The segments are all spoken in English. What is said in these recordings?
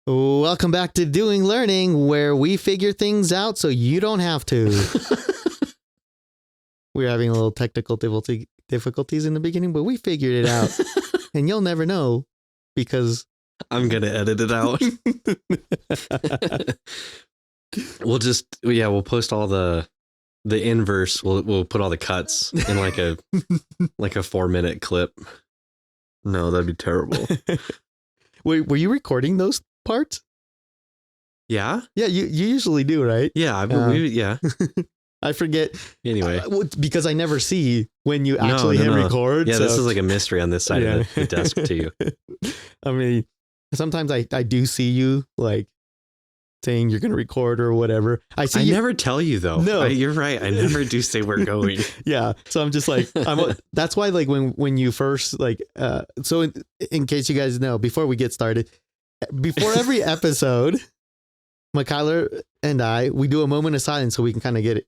Welcome back to Doing Learning, where we figure things out so you don't have to. We're having a little technical difficulties in the beginning, but we figured it out. And you'll never know because I'm going to edit it out. We'll post all the inverse. We'll put all the cuts in like a 4-minute clip. No, that'd be terrible. Were you recording those parts? Yeah. Yeah, you usually do, right? Yeah, yeah. I forget. Anyway, because I never see when you actually hit record. Yeah, so. This is like a mystery on this side of the desk to you. I mean, sometimes I do see you like saying you're going to record or whatever. I never tell you though. No, you're right. I never do say we're going. Yeah. So I'm just like, that's why like when you first like, so in case you guys know, before we get started, before every episode, McKyler and we do a moment of silence so we can kind of get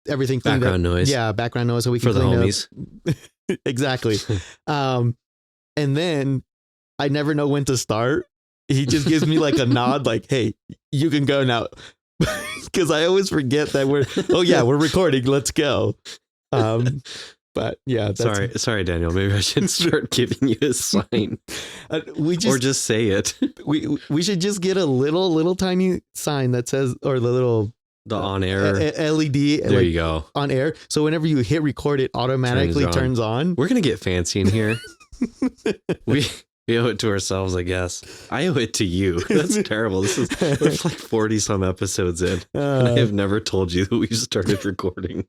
everything cleaned background up. Noise. Yeah, background noise so we can for the homies. Exactly. And then I never know when to start. He just gives me like a nod, like, "Hey, you can go now," because I always forget that we're recording. Let's go. But yeah, sorry, Daniel. Maybe I should start giving you a sign, or just say it. We should just get a little tiny sign that says, or the on air LED. There you go, on air. So whenever you hit record, it automatically turns on. We're gonna get fancy in here. We owe it to ourselves, I guess. I owe it to you. That's terrible. We're like 40 some episodes in. And I have never told you that we started recording.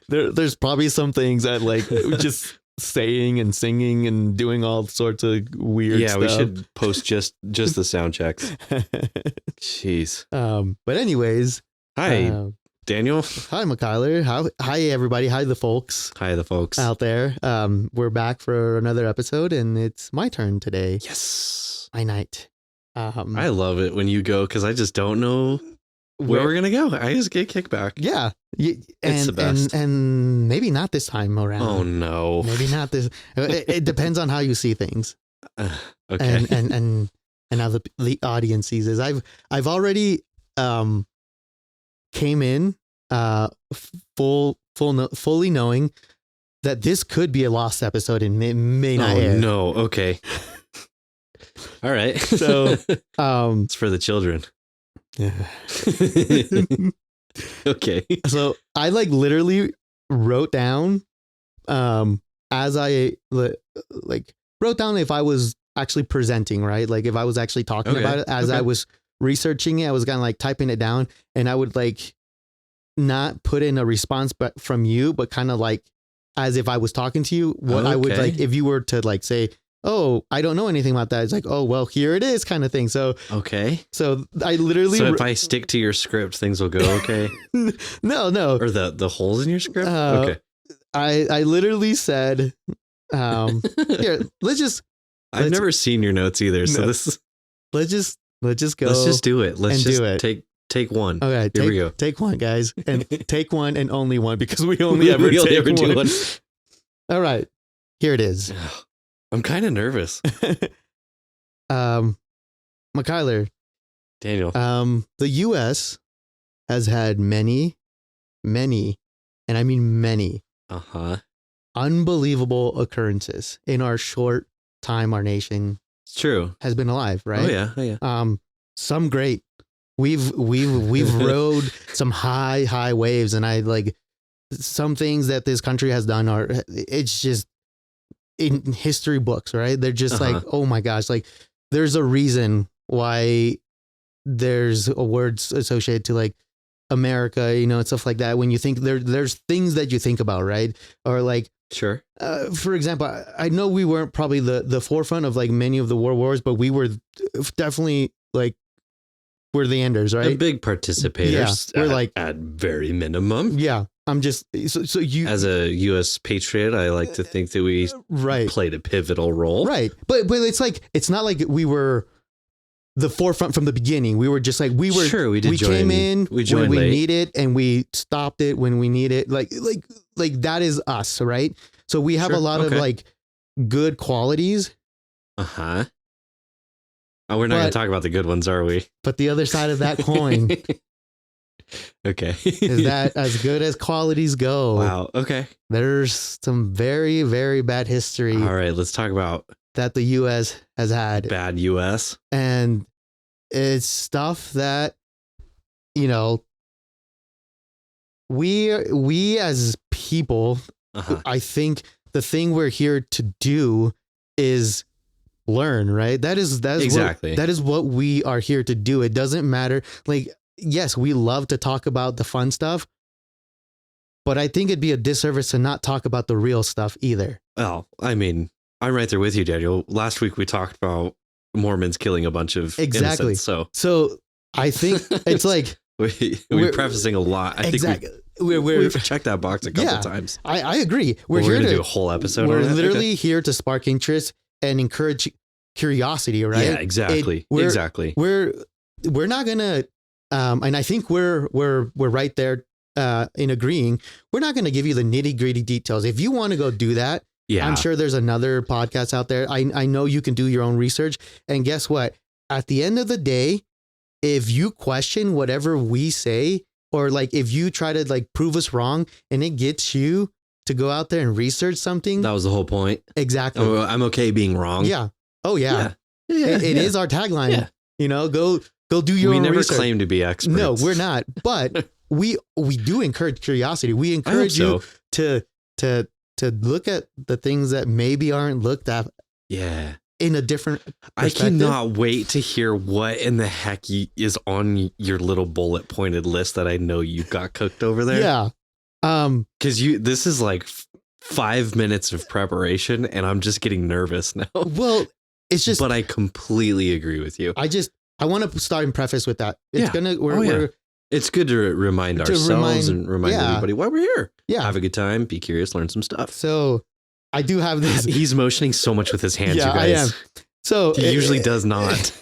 There's probably some things that like just saying and singing and doing all sorts of weird stuff. Yeah, we should post just the sound checks. Jeez. But anyways. Hi, Daniel. Hi, McKyler. Hi, everybody. Hi, the folks. Hi, the folks out there. We're back for another episode, and it's my turn today. Yes, my night. I love it when you go because I just don't know where we're gonna go. I just get kickback. Yeah, it's the best. And maybe not this time around. Oh no, maybe not this. It depends on how you see things. Okay, and how the audience sees this. I've already came in fully knowing that this could be a lost episode and may not air. No, okay. All right. So it's for the children. Yeah. Okay. So I like literally wrote down as I wrote down if I was actually presenting, right? Like if I was actually talking about it as I was researching it, I was kind of like typing it down, and I would like not put in a response from you, but kind of like as if I was talking to you, what I would like if you were to like say, "Oh, I don't know anything about that." It's like, "Oh, well, here it is," kind of thing. So so I literally. So if I stick to your script, things will go okay. No. Or the holes in your script. Okay. I literally said, "Here, I've never seen your notes either, so this is. Let's just go. Let's just do it. Let's just do it. Take one. Okay, here we go. Take one, guys, and take one and only one because we only ever do one. All right, here it is. I'm kind of nervous. McKyler, Daniel. The U.S. has had many, and I mean many, unbelievable occurrences in our short time our nation. It's true. Has been alive, right? Oh yeah. Some great. We've rode some high waves, and I like some things that this country has done it's just in history books, right? They're just like, oh my gosh, like there's a reason why there's words associated to like America, and stuff like that. When you think there's things that you think about, right? Or like, sure. For example, I know we weren't probably the forefront of like many of the world wars, but we were definitely like, we're the enders, right? The big participators. Yeah, we're like at very minimum. Yeah, I'm just so you as a U.S. patriot, I like to think that we played a pivotal role, right? But it's not like we were the forefront from the beginning. We were just like we were. Sure, we did. We came in when we need it, and we stopped it when we need it. Like that is us, right? So we have a lot of like good qualities. Oh, we're not going to talk about the good ones, are we? But the other side of that coin okay. is that as good as qualities go. Wow. Okay. There's some very, very bad history. All right. Let's talk about that the U.S. has had. Bad U.S. And it's stuff that, you know, we as people, I think the thing we're here to do is learn, right? That is exactly that is what we are here to do. It doesn't matter. Like, yes, we love to talk about the fun stuff, but I think it'd be a disservice to not talk about the real stuff either. Well, I mean, I'm right there with you, Daniel. Last week we talked about Mormons killing a bunch of innocents, so I think it's like we're prefacing a lot. I think we've checked that box a couple times. I agree. We're here to do a whole episode. We're literally here to spark interest and encourage curiosity, right? Yeah, exactly. Exactly. We're not gonna, and I think we're right there in agreeing. We're not gonna give you the nitty gritty details. If you want to go do that, I'm sure there's another podcast out there. I know you can do your own research. And guess what? At the end of the day, if you question whatever we say, or like if you try to like prove us wrong and it gets you to go out there and research something. That was the whole point. Exactly. I'm okay being wrong. Yeah. Oh yeah. It is our tagline. Yeah. You know, go do your own research. We never claim to be experts. No, we're not. But we do encourage curiosity. We encourage you to look at the things that maybe aren't looked at. Yeah. In a different perspective. I cannot wait to hear what in the heck is on your little bullet pointed list that I know you got cooked over there. Yeah. Because this is like 5 minutes of preparation and I'm just getting nervous now. Well, it's just, but I completely agree with you. I want to start and preface with that. It's it's good to remind ourselves and remind everybody why we're here. Yeah. Have a good time, be curious, learn some stuff. So I do have this. He's motioning so much with his hands, you guys. I am. So he usually does not.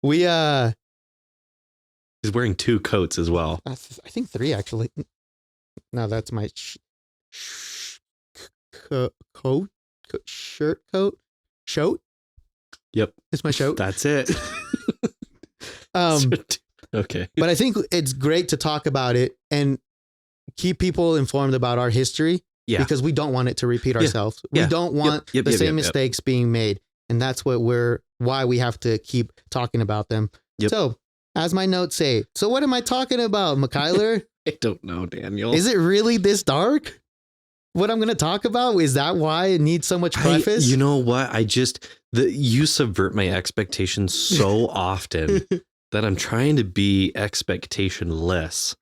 He's wearing 2 coats as well. I think 3 actually. No, that's my shirt coat. Yep. It's my show. That's it. Okay. But I think it's great to talk about it and keep people informed about our history. Yeah. Because we don't want it to repeat ourselves. We don't want the same mistakes being made. And that's why we have to keep talking about them. Yep. So, as my notes say, so what am I talking about, McKyler? I don't know, Daniel. Is it really this dark? What I'm going to talk about? Is that why it needs so much preface? You know what? You subvert my expectations so often that I'm trying to be expectationless.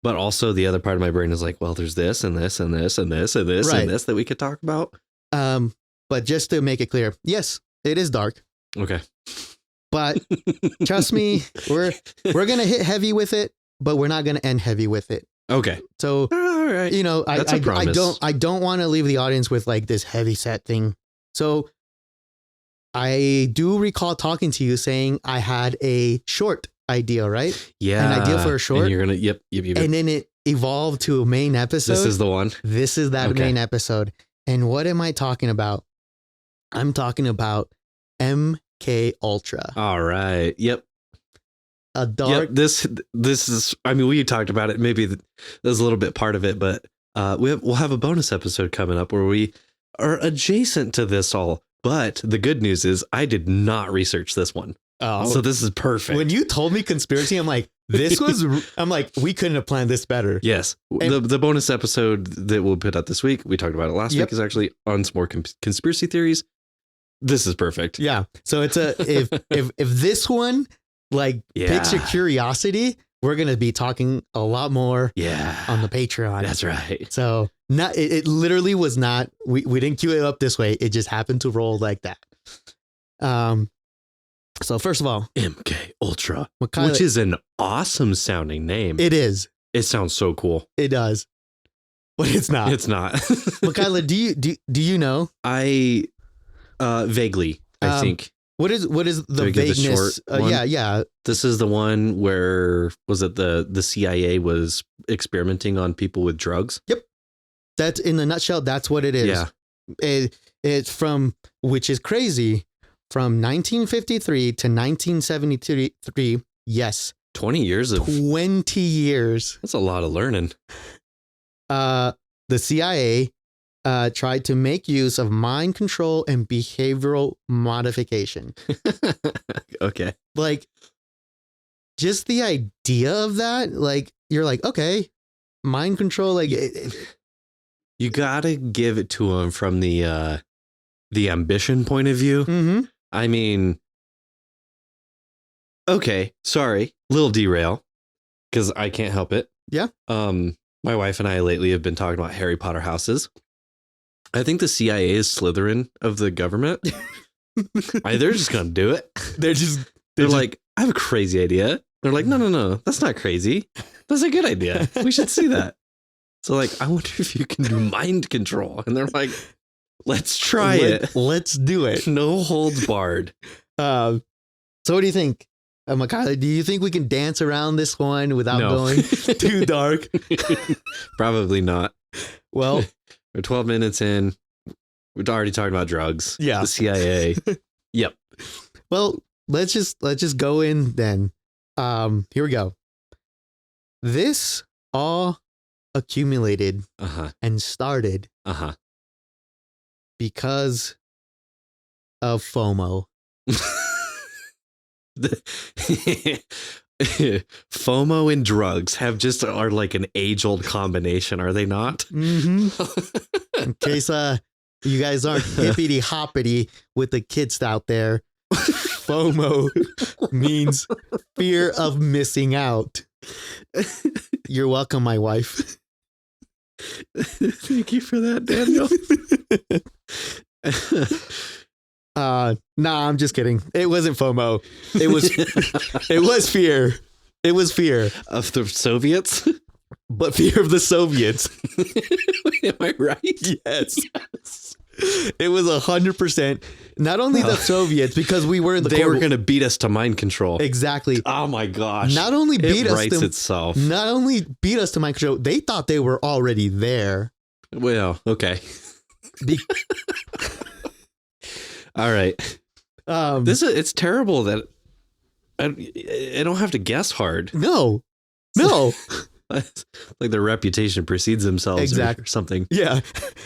But also the other part of my brain is like, well, there's this and this and this and this and this and this that we could talk about. But just to make it clear, yes, it is dark. Okay. But trust me, we're going to hit heavy with it, but we're not going to end heavy with it. Okay. So, all right. You know, I don't want to leave the audience with like this heavy set thing. So I do recall talking to you saying I had a short idea, right? Yeah. An idea for a short. And you're going to, yep. And then it evolved to a main episode. This is the one. This is that main episode. And what am I talking about? I'm talking about MK Ultra. All right. Yep. A dark. Yep. This is, I mean, we talked about it. Maybe there's a little bit part of it, but we'll have a bonus episode coming up where we are adjacent to this all. But the good news is I did not research this one. Oh, so this is perfect. When you told me conspiracy, I'm like, we couldn't have planned this better. Yes. The bonus episode that we'll put out this week, we talked about it last week, is actually on some more conspiracy theories. This is perfect. Yeah. So it's if this one piques your curiosity, we're going to be talking a lot more on the Patreon. That's right. So it literally was not, we didn't queue it up this way. It just happened to roll like that. So first of all, MK Ultra, which is an awesome sounding name. It is. It sounds so cool. It does, but it's not. It's not. McKyler, do you know? I vaguely, I think. What is the vagueness? Yeah. This is the one where was it the CIA was experimenting on people with drugs? Yep. That's in the nutshell. That's what it is. Yeah. It's from, which is crazy. from 1953 to 1973. Yes. 20 years of 20 years. That's a lot of learning. The CIA tried to make use of mind control and behavioral modification. Okay. Like, just the idea of that, like, you're like, okay, mind control, like, you gotta give it to him from the ambition point of view. mm-hmm. I mean, okay, sorry, little derail, because I can't help it. Yeah. My wife and I lately have been talking about Harry Potter houses. I think the CIA is Slytherin of the government. They're just gonna do it. They're like, I have a crazy idea. They're like, no, that's not crazy. That's a good idea. We should see that. So like, I wonder if you can do mind control. And they're like, let's try it. Let's do it. No holds barred. So what do you think? McKyler, do you think we can dance around this one without going too dark? Probably not. Well, we're 12 minutes in. We're already talking about drugs. Yeah. The CIA. Yep. Well, let's just go in then. Here we go. This all accumulated and started because of FOMO. FOMO and drugs are like an age-old combination, are they not? Mm-hmm. In case you guys aren't hippity hoppity with the kids out there, FOMO means fear of missing out. You're welcome, my wife. Thank you for that, Daniel. Nah, I'm just kidding. It wasn't FOMO. It was fear. It was fear of the Soviets, but fear of the Soviets. Am I right? Yes. It was 100%. Not only the Soviets, because we were in the they were going to beat us to mind control. Exactly. Oh my gosh. Not only beat us writes itself. Not only beat us to mind control, they thought they were already there. Well, okay. All right. It's terrible that I don't have to guess hard. No. Like their reputation precedes themselves or something. Yeah.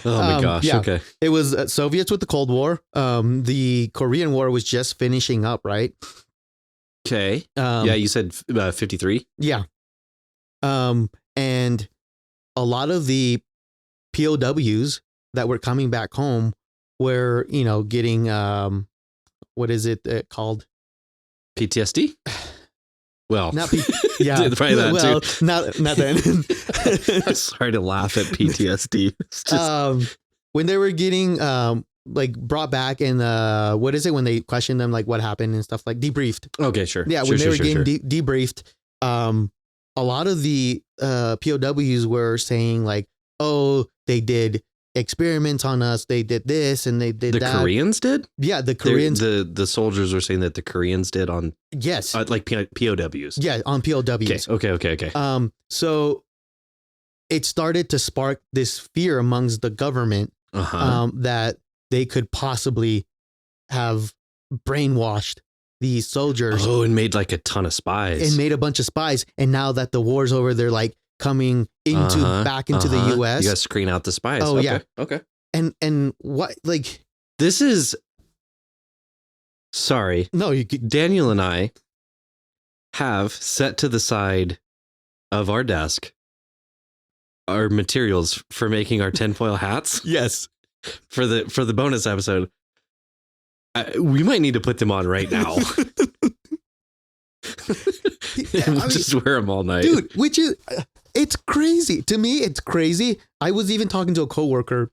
Oh my gosh. Yeah. Okay. It was Soviets with the Cold War. The Korean War was just finishing up, right? Okay. Yeah, you said 53. Yeah. And a lot of the POWs that were coming back home were, getting what is it called? PTSD? Well, not yeah, probably that too. Not then. I'm sorry to laugh at PTSD. It's just... when they were getting brought back and what is it when they questioned them, like what happened and stuff, like debriefed. Okay, sure. Yeah, when when they were getting debriefed, a lot of the POWs were saying like, oh, they did experiments on us, they did this and they did that. The Koreans did? Yeah, the Koreans. The soldiers were saying that the Koreans did on yes, like POWs. Yeah, on POWs. Okay. So it started to spark this fear amongst the government that they could possibly have brainwashed these soldiers. Oh, and made like a ton of spies. And made a bunch of spies. And now that the war's over, they're like coming into back into the US. You got to screen out the spies. Oh, okay. yeah. Okay. And what, like, this is, sorry. No, Daniel and I have set to the side of our desk our materials for making our tinfoil hats. Yes. For the bonus episode. We might need to put them on right now. Just wear them all night. Dude, which is, it's crazy. To me, it's crazy. I was even talking to a coworker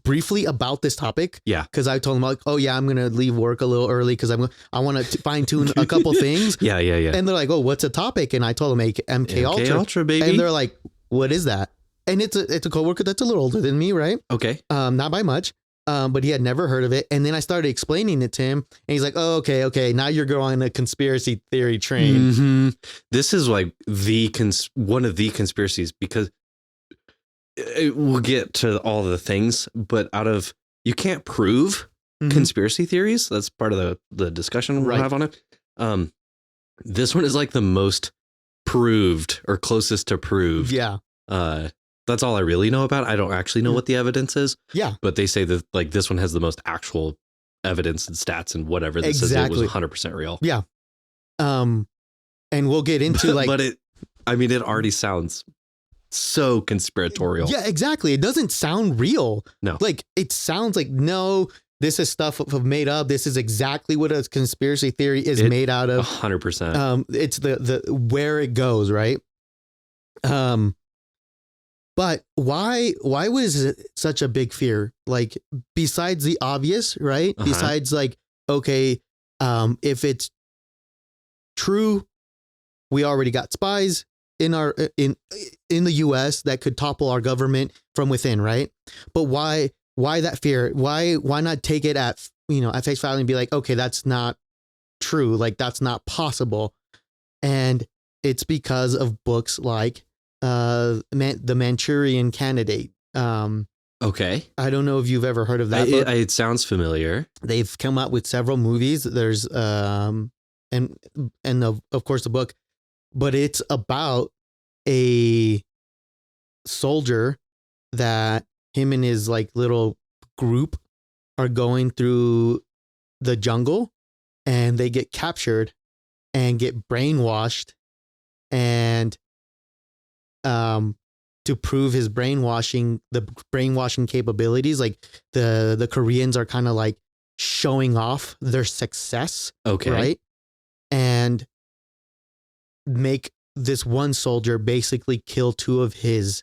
briefly about this topic. Yeah. Because I told him like, oh yeah, I'm going to leave work a little early because I want to fine tune a couple things. Yeah. And they're like, oh, what's a topic? And I told them MK Ultra, baby. And they're like, what is that? And it's a coworker that's a little older than me, right? Okay. Not by much. But he had never heard of it. And then I started explaining it to him and he's like, oh, okay. Now you're going on a conspiracy theory train. Mm-hmm. This is like one of the conspiracies because we'll get to all the things, but you can't prove conspiracy theories. That's part of the discussion we'll have on it. This one is like the most proved or closest to proved. Yeah. That's all I really know about. I don't actually know what the evidence is. Yeah. But they say that like this one has the most actual evidence and stats and whatever that says it was 100% real. Yeah. And we'll get into like, but it already sounds so conspiratorial. Yeah, exactly. It doesn't sound real. No. Like it sounds like, no, this is stuff made up. This is exactly what a conspiracy theory is made out of. 100%. It's the where it goes, right? But why was it such a big fear? Like besides the obvious, right? Besides like, okay, if it's true, we already got spies in the US that could topple our government from within, right? But why that fear? Why not take it at face value and be like, okay, that's not true. Like that's not possible. And it's because of books like the Manchurian Candidate. Okay. I don't know if you've ever heard of that book. It sounds familiar. They've come out with several movies. There's of course the book, but it's about a soldier that him and his like little group are going through the jungle and they get captured and get brainwashed, and to prove his brainwashing capabilities, like the Koreans are kind of like showing off their success. Okay. Right. And make this one soldier basically kill two of his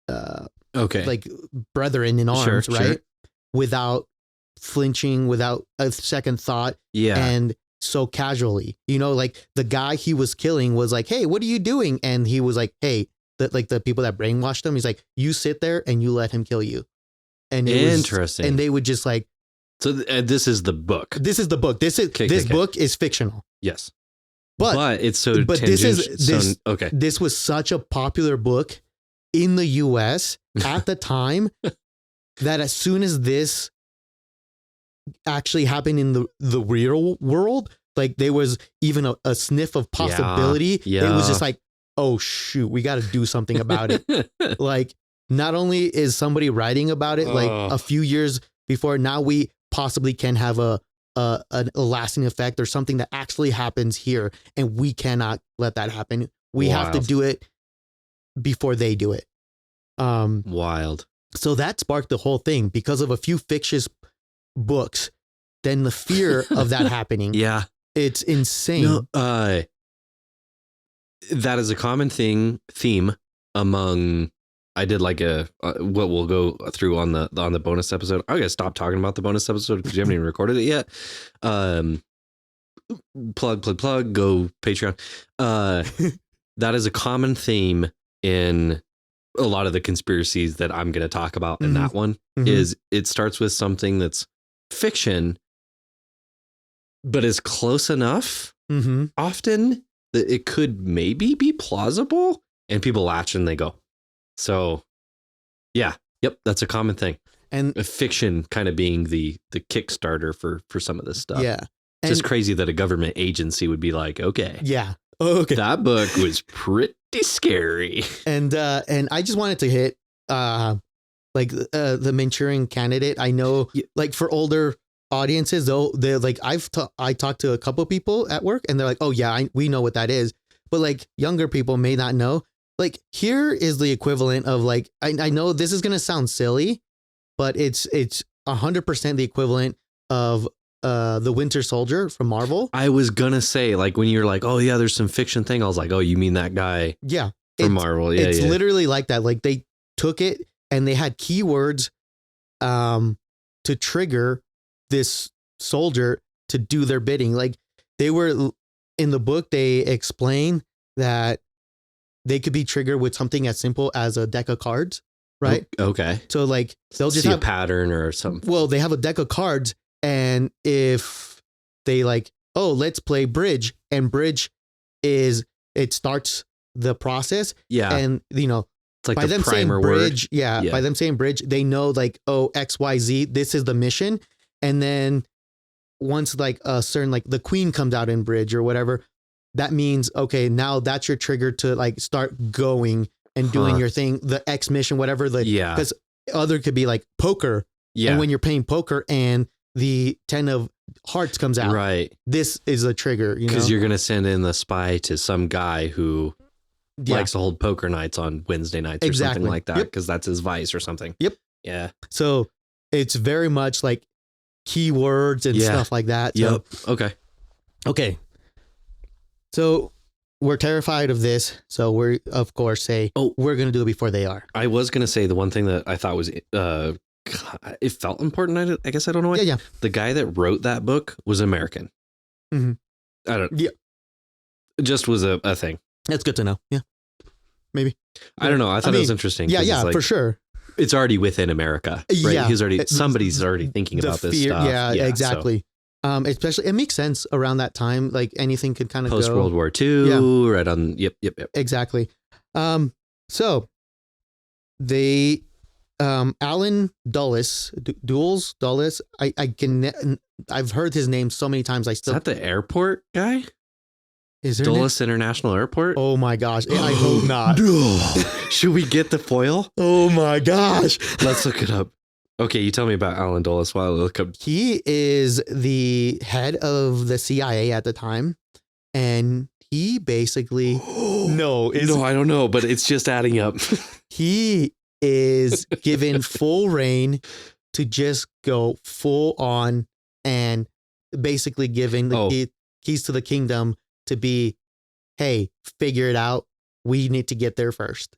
like brethren in arms, right? Sure. Without flinching, without a second thought. Yeah. And so casually, like the guy he was killing was like, hey, what are you doing? And he was like, hey, the people that brainwashed him, he's like, you sit there and you let him kill you. And interesting. And they would just like, so this is the book. This is the book. This book is fictional. Yes. But it's so this was such a popular book in the US at the time that as soon as this actually happened in the real world, like there was even a sniff of possibility. Yeah. It was just like, oh shoot, we got to do something about it. Like not only is somebody writing about it like a few years before, now we possibly can have a lasting effect or something that actually happens here, and we cannot let that happen. We have to do it before they do it. Wild. So that sparked the whole thing because of a few fictitious books. Then the fear of that happening. Yeah. It's insane. No, that is a common theme among. I did like what we'll go through on the bonus episode. I'm gonna stop talking about the bonus episode because you haven't even recorded it yet. Plug. Go Patreon. That is a common theme in a lot of the conspiracies that I'm gonna talk about. And that one is it starts with something that's fiction, but is close enough often that it could maybe be plausible, and people latch and they go. So, yeah, yep, that's a common thing. And fiction kind of being the Kickstarter for some of this stuff. Yeah. It's just crazy that a government agency would be like, okay. Yeah. Okay. That book was pretty scary. And I just wanted to hit the Manchurian Candidate. I know like for older audiences though, they're like I talked to a couple people at work and they're like, oh yeah, we know what that is. But like younger people may not know. Like here is the equivalent of like, I know this is going to sound silly, but it's 100% the equivalent of the Winter Soldier from Marvel. I was going to say like when you're like, oh yeah, there's some fiction thing. I was like, oh, you mean that guy from Marvel. Yeah, it's literally like that. Like they took it and they had keywords to trigger this soldier to do their bidding. Like they were in the book, they explain that they could be triggered with something as simple as a deck of cards, right? Okay. So like they'll just see have a pattern or something. Well, they have a deck of cards, and if they like, oh, let's play bridge, and bridge it starts the process. Yeah. And it's like by them saying primer bridge, word. by them saying bridge, they know like, oh, XYZ, this is the mission. And then once like a certain, like the queen comes out in bridge or whatever, that means, okay, now that's your trigger to like start going and doing your thing, the X mission, whatever. Because other could be like poker. Yeah. And when you're playing poker and the 10 of hearts comes out, right? This is a trigger, because you're going to send in the spy to some guy who likes to hold poker nights on Wednesday nights or something like that, because that's his vice or something. Yep. Yeah. So it's very much like keywords and stuff like that. So, Okay. So we're terrified of this. So we're, of course, say, we're going to do it before they are. I was going to say the one thing that I thought was, it felt important. I guess I don't know why. Yeah. The guy that wrote that book was American. Mm-hmm. I don't. Yeah. It just was a thing. That's good to know. Yeah. Maybe. I don't know. I thought it was interesting. Yeah, like, for sure. It's already within America, right? Yeah. Somebody's already thinking about this stuff. Yeah, exactly. So. Especially, it makes sense around that time. Like anything could kind of post World War II, right on. Yep. Exactly. So they, Alan Dulles, I've heard his name so many times. Is that the airport guy? Is there Dulles International Airport? Oh my gosh. I hope not. Should we get the foil? Oh my gosh. Let's look it up. Okay, you tell me about Alan Dulles while I look up. He is the head of the CIA at the time. And he basically No, I don't know, but it's just adding up. He is given full reign to just go full on and basically giving the keys to the kingdom to be, hey, figure it out. We need to get there first.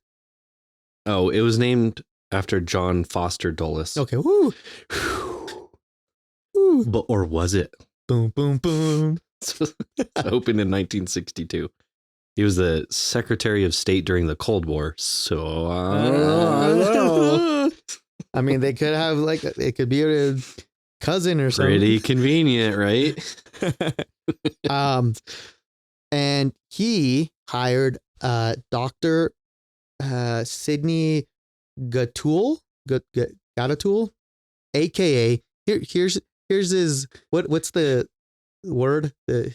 Oh, it was named after John Foster Dulles. Okay. Woo. Woo. Or was it? Boom, boom, boom. Opened in 1962. He was the Secretary of State during the Cold War. So, I mean, they could have it could be a cousin or something. Pretty convenient, right? And he hired Dr. Sidney Gatoul, aka here's his what's the word? No,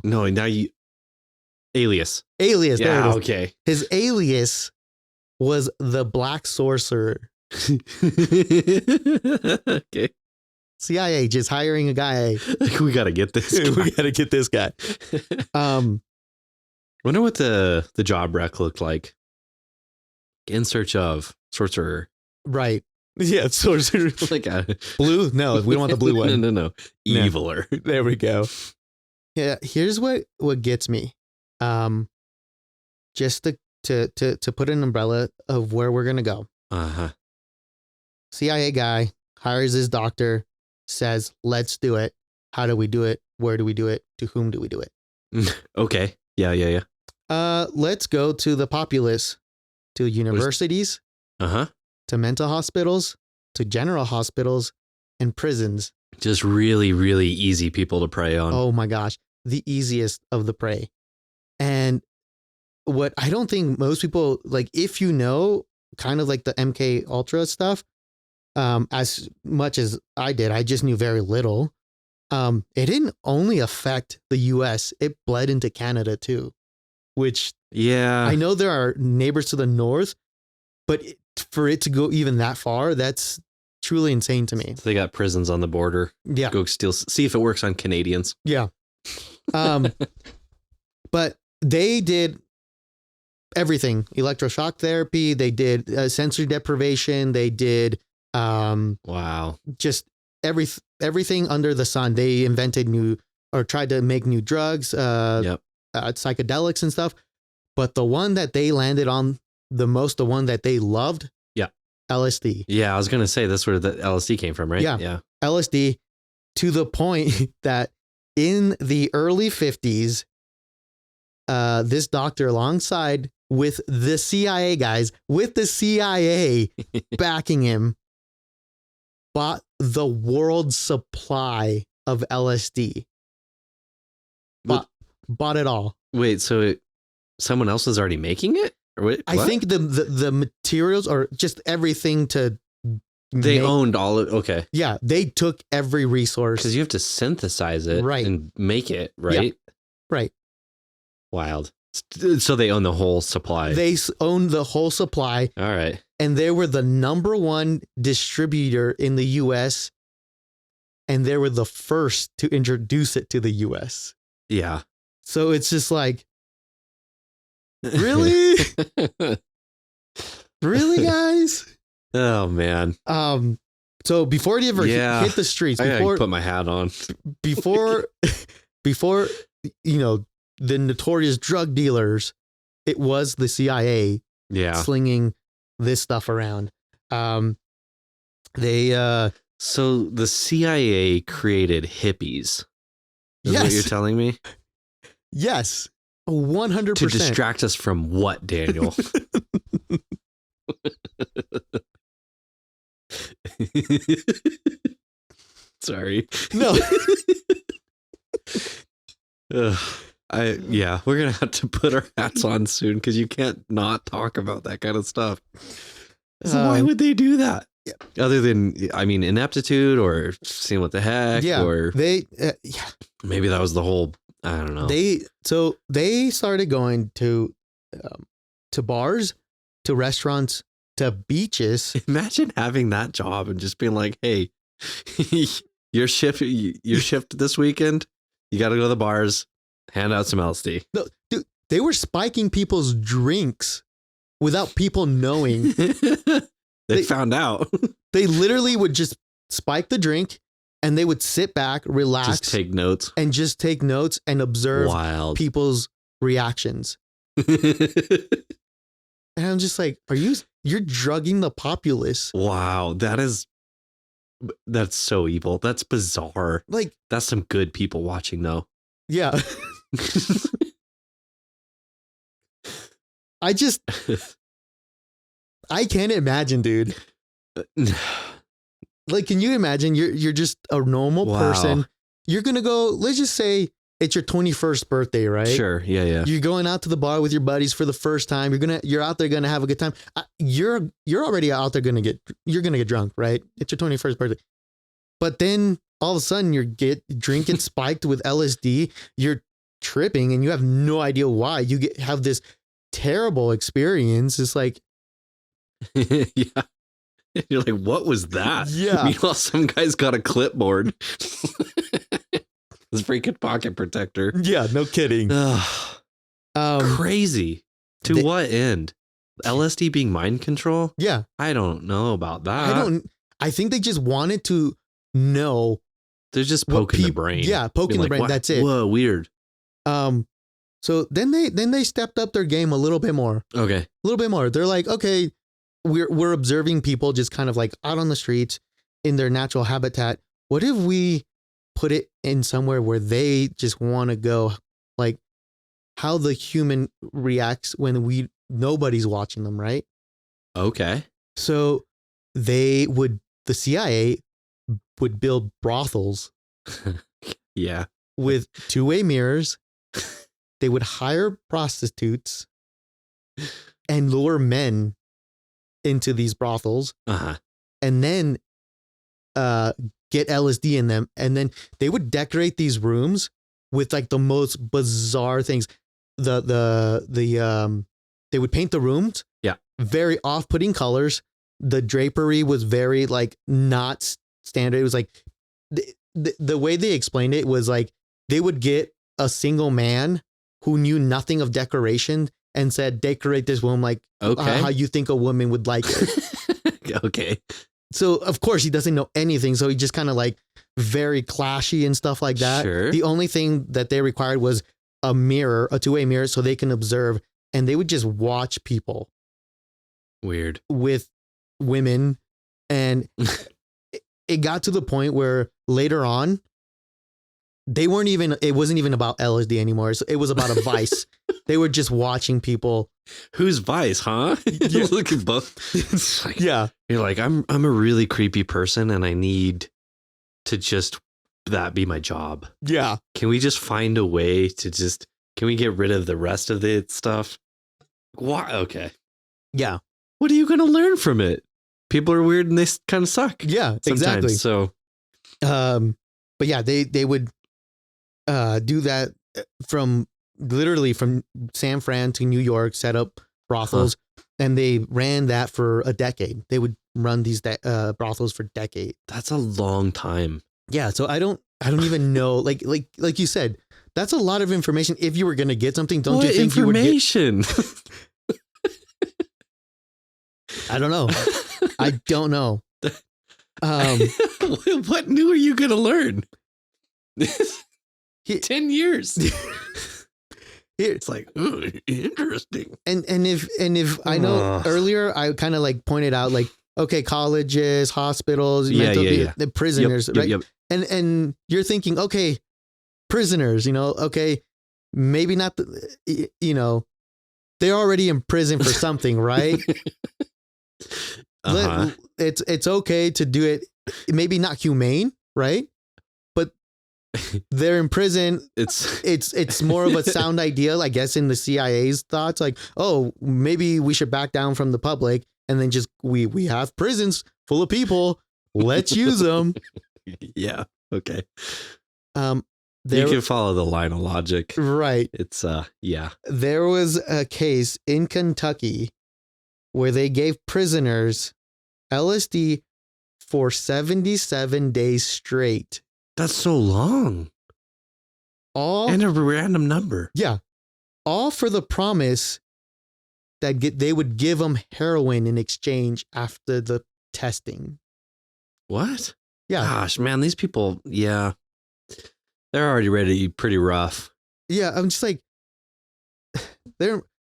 now you alias. Yeah, okay. His alias was the Black Sorcerer. Okay. CIA just hiring a guy. We got to get this guy. We got to get this guy. Wonder what the job rec looked like. In search of sorcerer. Right. Yeah, sorcerer. Like a blue? No, we don't want the blue one. No. Eviler. No. There we go. Yeah, here's what gets me. Just to put an umbrella of where we're gonna go. CIA guy hires his doctor, says, let's do it. How do we do it? Where do we do it? To whom do we do it? Okay. Yeah. Let's go to the populace, to universities, to mental hospitals, to general hospitals, and prisons. Just really, really easy people to prey on. Oh my gosh. The easiest of the prey. And what I don't think most people, like, if you know kind of like the MK Ultra stuff, as much as I did, I just knew very little. It didn't only affect the US, it bled into Canada too, which I know there are neighbors to the north, but for it to go even that far, that's truly insane to me. So they got prisons on the border. Yeah. Go see if it works on Canadians. Yeah. But they did everything. Electroshock therapy. They did sensory deprivation. They did just everything under the sun. They invented new or tried to make new drugs, psychedelics and stuff. But the one that they landed on the most, the one that they loved, LSD. Yeah, I was gonna say that's where the LSD came from, right? Yeah. LSD, to the point that in the early 50s, this doctor, alongside with the CIA guys, with the CIA backing him, bought the world's supply of LSD. Bought it all. Wait, so someone else was already making it? Or what? I think the materials or just everything to They owned all of okay. Yeah, they took every resource. Because you have to synthesize it and make it, right? Yeah, right. Wild. So they own the whole supply. They own the whole supply. All right. And they were the number one distributor in the U.S. And they were the first to introduce it to the U.S. Yeah. So it's just like, really? Really, guys? Oh, man. So before it ever hit the streets, I gotta put my hat on. before, you know, the notorious drug dealers, it was the CIA slinging this stuff around. So the CIA created hippies. Is what you're telling me? Yes. 100%. To distract us from what, Daniel? Sorry. No. We're gonna have to put our hats on soon because you can't not talk about that kind of stuff. So why would they do that? Yeah. Other than, I mean, ineptitude or seeing what the heck, or maybe that was the whole. I don't know. They started going to bars, to restaurants, to beaches. Imagine having that job and just being like, "Hey, your shift this weekend. You got to go to the bars, hand out some LSD." No, dude, they were spiking people's drinks without people knowing. They found out. They literally would just spike the drink. And they would sit back, relax, just take notes, and observe people's reactions. And I'm just like, you're drugging the populace. Wow. That's so evil. That's bizarre. Like, that's some good people watching though. Yeah. I can't imagine, dude. Like, can you imagine you're just a normal person. You're going to go, let's just say it's your 21st birthday, right? Sure. Yeah. You're going out to the bar with your buddies for the first time. You're out there going to have a good time. You're already out there you're going to get drunk, right? It's your 21st birthday. But then all of a sudden you're drinking spiked with LSD. You're tripping and you have no idea why. You have this terrible experience. It's like, yeah. You're like, what was that? Yeah. Meanwhile, some guy's got a clipboard. This freaking pocket protector. Yeah, no kidding. Crazy. To what end? LSD being mind control? Yeah. I don't know about that. I think they just wanted to know. They're just poking the brain. Yeah, poking the brain. What? That's it. Whoa, weird. So then they stepped up their game a little bit more. Okay. A little bit more. They're like, okay, we're observing people just kind of like out on the streets in their natural habitat. What if we put it in somewhere where they just want to go, like how the human reacts when nobody's watching them, right? Okay. So the CIA would build brothels. Yeah. With two-way mirrors. They would hire prostitutes and lure men into these brothels, and then get LSD in them, and then they would decorate these rooms with like the most bizarre things. They would paint the rooms, very off-putting colors. The drapery was very like not standard. It was like the way they explained it was like they would get a single man who knew nothing of decoration and said, decorate this room like how you think a woman would like it. Okay. So, of course, he doesn't know anything. So he just kind of like very clashy and stuff like that. Sure. The only thing that they required was a mirror, a two-way mirror, so they can observe. And they would just watch people. Weird. With women. And it got to the point where later on, it wasn't even about LSD anymore. So it was about a vice. They were just watching people. Who's Vice, huh? Yeah. Look at both. Like, yeah. You're like, I'm a really creepy person and I need to just that be my job. Yeah. Can we just find a way to can we get rid of the rest of the stuff? Why? Okay. Yeah. What are you going to learn from it? people are weird and they kind of suck. Yeah, sometimes. exactly. So, but yeah, they would do that from literally from San Fran to New York, set up brothels, and they ran that for a decade. They would run these brothels for decades. That's a long time. Yeah, so I don't even know. Like you said, that's a lot of information. If you were gonna get something, don't you think information? You would get? I don't know. I don't know. What new are you gonna learn? 10 years. It's like, ooh, interesting. And if I know earlier, I kind of like pointed out like, okay, colleges, hospitals, the prisoners, right? Yep. And you're thinking, okay, prisoners, okay, maybe not, they're already in prison for something, right? It's okay to do it. Maybe not humane, right? But they're in prison. It's more of a sound idea, I guess, in the CIA's thoughts. Like, oh, maybe we should back down from the public, and then just we have prisons full of people. Let's use them. Yeah. Okay. You can follow the line of logic, right? It's yeah. There was a case in Kentucky where they gave prisoners LSD for 77 days straight. That's so long. And a random number. Yeah. All for the promise that they would give them heroin in exchange after the testing. What? Yeah. Gosh, man, these people, yeah. They're already ready, pretty rough. Yeah, I'm just like,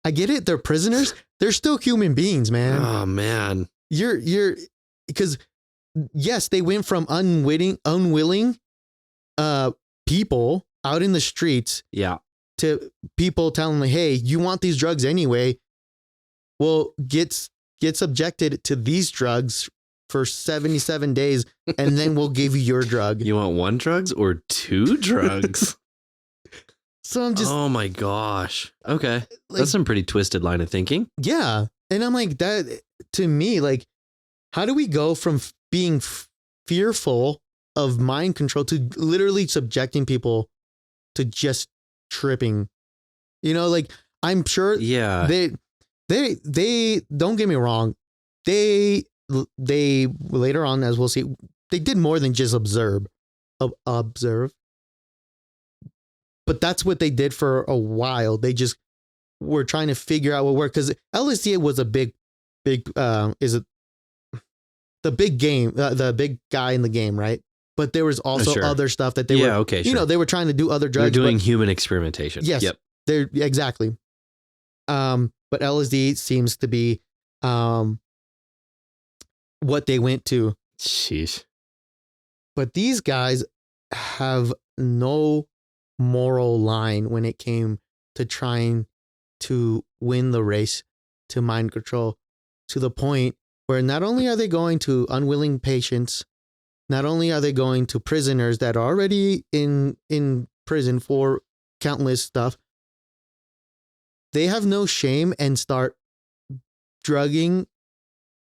I get it. They're prisoners. They're still human beings, man. Oh, man. Because yes, they went from unwilling people out in the streets. Yeah. To people telling them, hey, you want these drugs anyway. Well, get subjected to these drugs for 77 days, and then we'll give you your drug. You want one drugs or two drugs? So I'm just... Oh my gosh. Okay. That's some pretty twisted line of thinking. Yeah. And I'm like, that to me, like, how do we go from being fearful of mind control to literally subjecting people to just tripping? Like, I'm sure they don't get me wrong. They later on, as we'll see, they did more than just observe. But that's what they did for a while. They just were trying to figure out what worked, because LSD was a big the big game, the big guy in the game, right? But there was also other stuff that they were, they were trying to do other drugs. They're doing human experimentation. Yes. Yep. They're exactly. But LSD seems to be what they went to. Sheesh. But these guys have no moral line when it came to trying to win the race to mind control, to the point where not only are they going to unwilling patients, not only are they going to prisoners that are already in prison for countless stuff, they have no shame and start drugging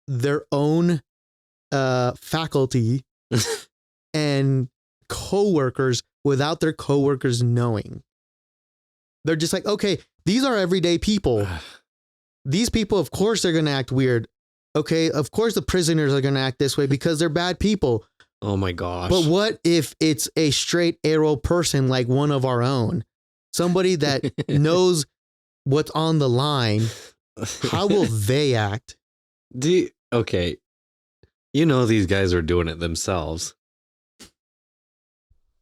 their own faculty and coworkers without their coworkers knowing. They're just like, okay, these are everyday people. These people, of course, they're going to act weird. Okay, of course the prisoners are going to act this way because they're bad people. Oh my gosh. But what if it's a straight arrow person like one of our own? Somebody that knows what's on the line. How will they act? Okay. These guys are doing it themselves.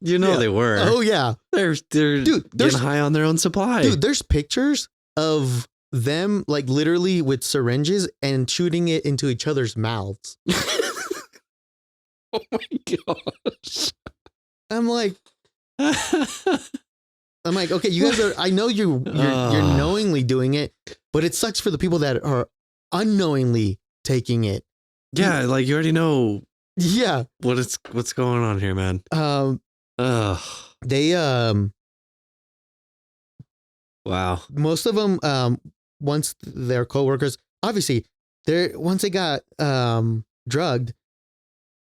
They were. Oh yeah. They're getting high on their own supply. Dude, there's pictures of them like literally with syringes and shooting it into each other's mouths. Oh my gosh. I'm like, okay, you guys are, I know you're knowingly doing it, but it sucks for the people that are unknowingly taking it. Yeah, like you already know. Yeah. What's going on here, man? They wow. Most of them once their coworkers, obviously, once they got drugged,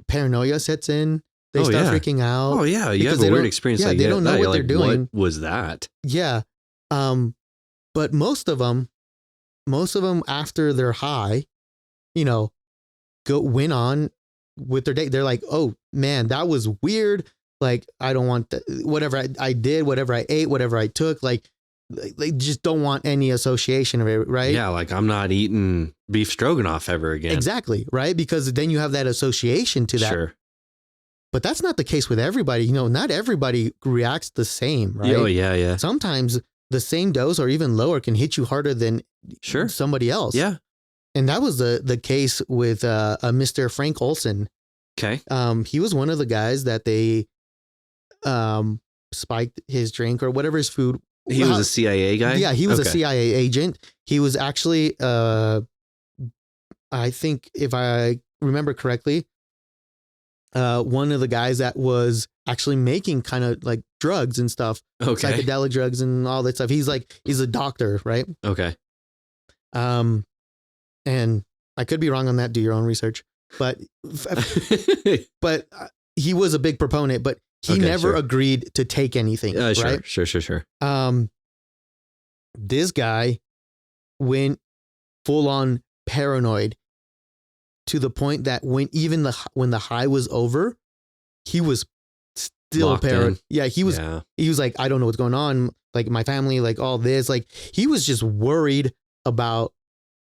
paranoia sets in. They start freaking out. Oh yeah, you have a weird experience. Yeah, they don't know what they're doing. What was that? Yeah, but most of them after they're high, went on with their day. They're like, oh man, that was weird. Like, I don't want whatever I did, whatever I ate, whatever I took. Like, they just don't want any association of it, right? Yeah, like I'm not eating beef stroganoff ever again. Exactly, right? Because then you have that association to that. Sure. But that's not the case with everybody. Not everybody reacts the same, right? Oh, yeah. Sometimes the same dose or even lower can hit you harder than somebody else. Yeah. And that was the case with Mr. Frank Olson. Okay. He was one of the guys that they spiked his drink or whatever his food. He was a CIA guy? Yeah, he was a CIA agent. He was actually, I think if I remember correctly, one of the guys that was actually making kind of like drugs and stuff, psychedelic drugs and all that stuff. He's a doctor, right? Okay. And I could be wrong on that. Do your own research, but he was a big proponent, but he never agreed to take anything. Right? Sure. This guy went full on paranoid to the point that when the high was over, he was still paranoid. Yeah, he was like, I don't know what's going on. Like my family, like all this, like he was just worried about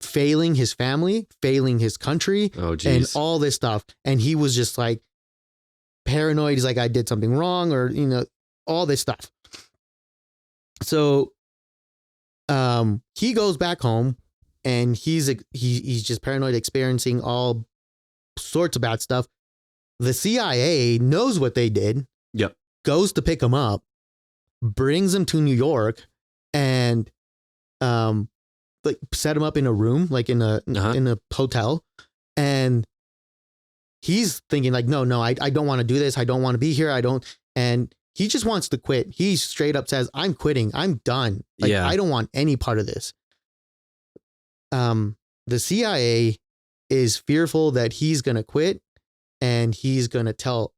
failing his family, failing his country, and all this stuff. And he was just like paranoid. He's like, I did something wrong, or all this stuff. So he goes back home and he's just paranoid, experiencing all sorts of bad stuff. The CIA knows what they did. Yep. Goes to pick him up, brings him to New York, and like set him up in a room, like in a hotel. And he's thinking like, no, I don't want to do this. I don't want to be here. And he just wants to quit. He straight up says, I'm quitting. I'm done. Like, I don't want any part of this. The CIA is fearful that he's going to quit and he's going to tell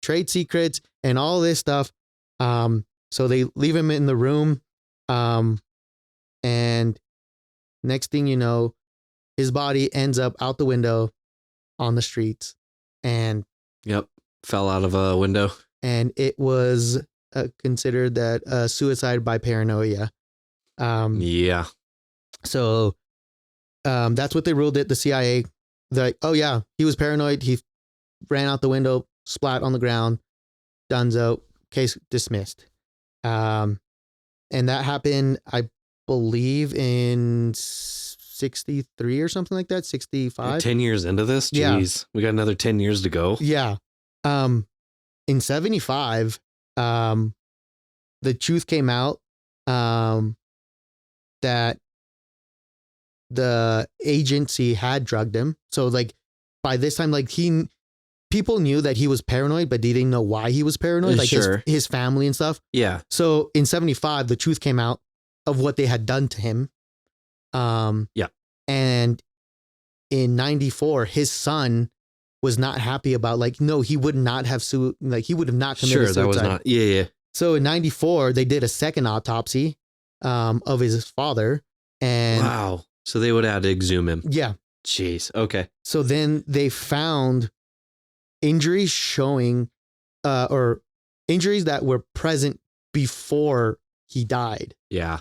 trade secrets and all this stuff. So they leave him in the room. And next thing you know, his body ends up out the window on the streets. And fell out of a window. And it was considered that suicide by paranoia. So that's what they ruled it. The CIA, like, oh yeah, he was paranoid. He ran out the window, splat on the ground, donezo, case dismissed. And that happened, I believe, in 63 or something like that, 65. 10 years into this? Jeez, we got another 10 years to go. Yeah. In 75, the truth came out that the agency had drugged him. So like by this time, like people knew that he was paranoid, but they didn't know why he was paranoid, like his family and stuff. Yeah. So in 75, the truth came out of what they had done to him. And in 94, his son was not happy about, like, no, he would not have he would have not committed suicide. That was not. Yeah. So in 94, they did a second autopsy of his father. And wow. So they would have had to exhume him. Yeah. Jeez. Okay. So then they found injuries showing, or injuries that were present before he died. Yeah.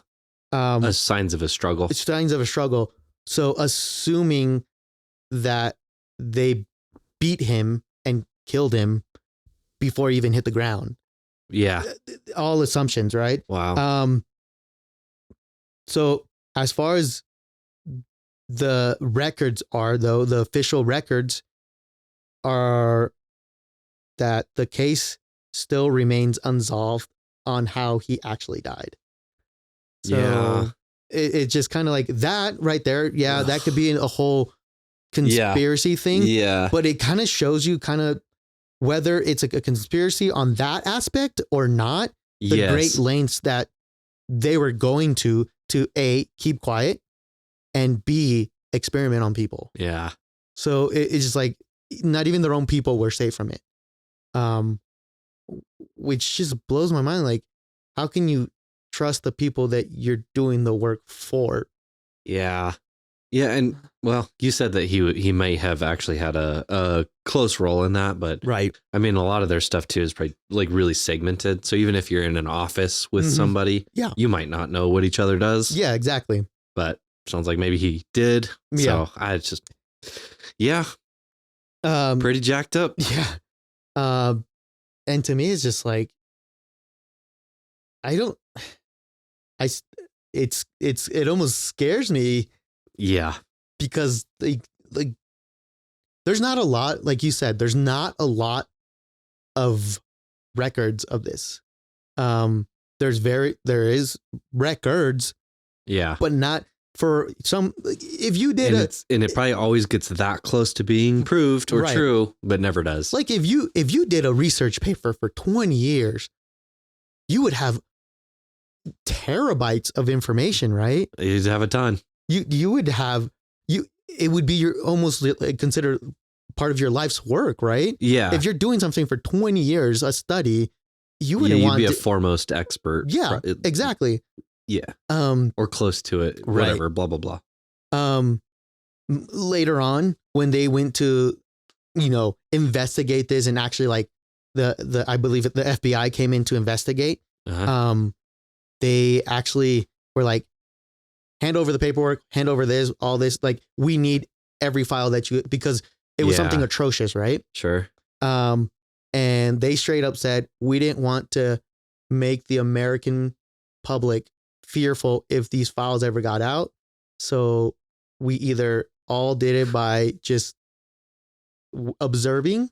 As signs of a struggle. Signs of a struggle. So assuming that they beat him and killed him before he even hit the ground. Yeah. All assumptions, right? Wow. So as far as the records are, though, the official records are that the case still remains unsolved on how he actually died. So it's just kind of like that right there. Yeah, that could be a whole conspiracy thing. Yeah. But it kind of shows you kind of whether it's a conspiracy on that aspect or not. The great lengths that they were going to A, keep quiet, and B, experiment on people. Yeah. So it's just like not even their own people were safe from it. Which just blows my mind. Like, how can you trust the people that you're doing the work for? Yeah. Yeah. And well, you said that he might have actually had a close role in that, but right. I mean, a lot of their stuff too is probably like really segmented. So even if you're in an office with somebody, you might not know what each other does. Yeah, exactly. But sounds like maybe he did. Yeah. So I just, pretty jacked up. Yeah. And to me, it's just like, it almost scares me. Yeah. Because like there's not a lot, like you said, there's not a lot of records of this. There is records. Yeah. But not for some, if you did and it probably always gets that close to being proved or true, but never does. Like if you did a research paper for 20 years, you would have terabytes of information, right? You'd have a ton. You would have, it would be your almost like considered part of your life's work, right? Yeah. If you're doing something for 20 years, a study, you wouldn't you'd want be to a foremost expert. Yeah, exactly. Yeah. Or close to it, whatever, blah, blah, blah. Later on, when they went to, investigate this and actually like I believe the FBI came in to investigate. They actually were like, hand over the paperwork, hand over this, all this. Like, we need every file that because it was something atrocious, right? Sure. And they straight up said, we didn't want to make the American public fearful if these files ever got out. So we either all did it by just observing,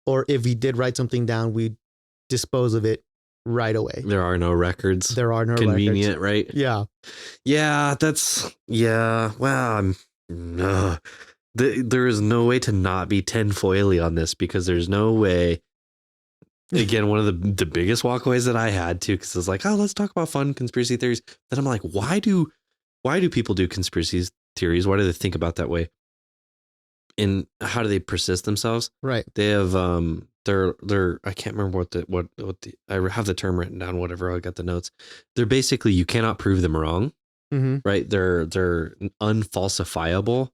or if we did write something down, we'd dispose of it right away. There are no records. There are no convenient, records. Right? Yeah. Yeah, well, there is no way to not be tinfoily on this, because there's no way. Again, one of the biggest walkaways that I had too, because I was like, oh, let's talk about fun conspiracy theories. Then I'm like, why do people do conspiracy theories? Why do they think about that way? And how do they persist themselves? Right. They have they're I can't remember what the I have the term written down, whatever. I got the notes. They're basically, you cannot prove them wrong. Right? They're unfalsifiable.